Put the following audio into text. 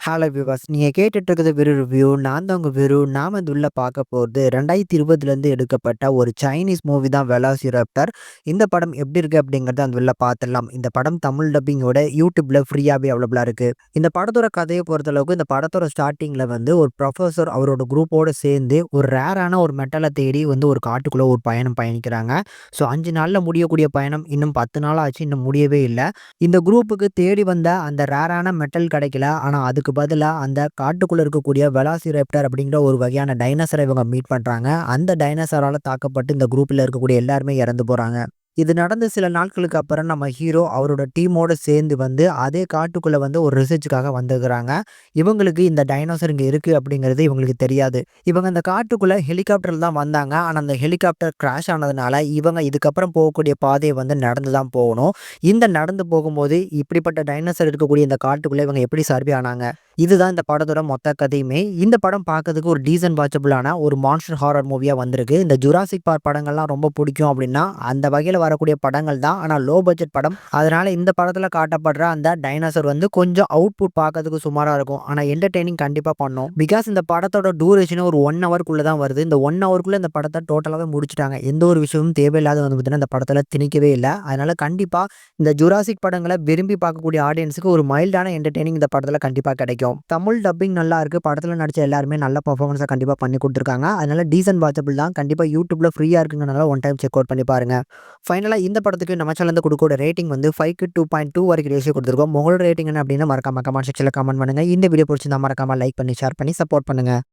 Hello viewers, நீங்க கேட்டுட்டு இருக்கிறது வெறு ரிவ்யூ. நான் தான் உங்க வெறு. நாம இது உள்ள பார்க்க போறது 2020லேருந்து எடுக்கப்பட்ட ஒரு சைனீஸ் மூவி தான் வெலாசிராப்டர். இந்த படம் எப்படி இருக்கு அப்படிங்கிறத அந்த உள்ள பார்த்துடலாம். இந்த படம் தமிழ் டப்பிங்கோட யூடியூப்ல ஃப்ரீயாவே அவைலபிளா இருக்கு. இந்த படத்தோட கதையை பொறுத்தளவுக்கு இந்த படத்தோட ஸ்டார்ட்டிங்ல ஒரு ப்ரொஃபசர் அவரோட குரூப்போட சேர்ந்து ஒரு ரேரான ஒரு மெட்டலை தேடி ஒரு காட்டுக்குள்ள ஒரு பயணம் பயணிக்கிறாங்க. ஸோ 5 நாள்ல முடியக்கூடிய பயணம் இன்னும் 10 நாள் ஆச்சு, இன்னும் முடியவே இல்ல. இந்த குரூப்புக்கு தேடி வந்த அந்த ரேரான மெட்டல் கிடைக்கல. ஆனா அதுக்கு பதிலா அந்த காட்டுக்குள்ள இருக்கக்கூடிய வெலாசிரேப்டர் அப்படிங்கிற ஒரு வகையான டைனோசரை இவங்க மீட் பண்றாங்க. அந்த டைனோசரால தாக்கப்பட்டு இந்த குரூப்ல இருக்கக்கூடிய எல்லாருமே இறந்து போறாங்க. இது நடந்து சில நாட்களுக்கு அப்புறம் நம்ம ஹீரோ அவரோட டீமோட சேர்ந்து அதே காட்டுக்குள்ள ஒரு ரிசர்ச்சுக்காக வந்துருக்குறாங்க. இவங்களுக்கு இந்த டைனோசர் இங்க இருக்கு அப்படிங்கிறது இவங்களுக்கு தெரியாது. இவங்க அந்த காட்டுக்குள்ள ஹெலிகாப்டர்ல தான் வந்தாங்க. ஆனா அந்த ஹெலிகாப்டர் கிராஷ் ஆனதுனால இவங்க இதுக்கப்புறம் போகக்கூடிய பாதையை நடந்து தான் போகணும். இந்த நடந்து போகும்போது இப்படிப்பட்ட டைனோசர் இருக்கக்கூடிய இந்த காட்டுக்குள்ள இவங்க எப்படி சர்வே ஆனாங்க? இதுதான் இந்த படத்தோட மொத்த கதையுமே. இந்த படம் பார்க்கறதுக்கு ஒரு டீசன்ட் வாட்சபிளான ஒரு மான்ஸ்டர் ஹாரர் மூவியா வந்திருக்கு. இந்த ஜுராசிக் பார்க் படங்கள்லாம் ரொம்ப பிடிக்கும் அப்படின்னா அந்த வகையில வரக்கூடிய படங்கள் தான். ஆனா லோ பட்ஜெட் படம். அதனால இந்த படத்துல காட்டப்படுற அந்த டைனோசர் கொஞ்சம் அவுட்புட் பார்க்கறதுக்கு சுமாரா இருக்கும். ஆனா என்டர்டெய்னிங் கண்டிப்பா பண்ணும். பிகாஸ் இந்த படத்தோட டூரேஷன் ஒரு 1 ஹவர்க்குள்ள தான் வருது. இந்த 1 ஹவர்க்குள்ள இந்த படத்தை டோட்டலாவே முடிச்சுட்டாங்க. எந்த ஒரு விஷயமும் தேவையில்லாத பார்த்தீங்கன்னா இந்த படத்துல திணிக்கவே இல்ல. அதனால கண்டிப்பா இந்த ஜுராசிக் படங்களை விரும்பி பார்க்கக்கூடிய ஆடியன்ஸுக்கு ஒரு மைல்டான என்டர்டெய்னிங் இந்த படத்துல கண்டிப்பா கிடைக்கும். தமிழ் டப்பிங் நல்லா இருக்கு. படத்துல நடிச்ச எல்லாருமே நல்ல பெர்ஃபார்மன்ஸா கண்டிப்பா பண்ணி கொடுத்துருக்காங்க. அதனால டீசன்ட் வாட்சபிள் தான். கண்டிப்பா யூடியூப்ல ஃப்ரீயா இருக்குங்கனால ஒன் டைம் செக் அவுட் பண்ணி பாருங்க. ஃபைனலா இந்த படத்துக்கு நம்ம சேனல்ல கொடுக்கக்கூடிய ரேட்டிங் 5க்கு 2.2 வரைக்கும் ரேஷியோ கொடுத்துருக்கோம். உங்களோட ரேட்டிங் என்ன அப்படின்னு மறக்காம கமெண்ட் செக்ஷன்ல கமெண்ட் பண்ணுங்க. இந்த வீடியோ பிடிச்சிருந்தா மறக்காம லைக் பண்ணி ஷேர் பண்ணி சப்போர்ட் பண்ணுங்க.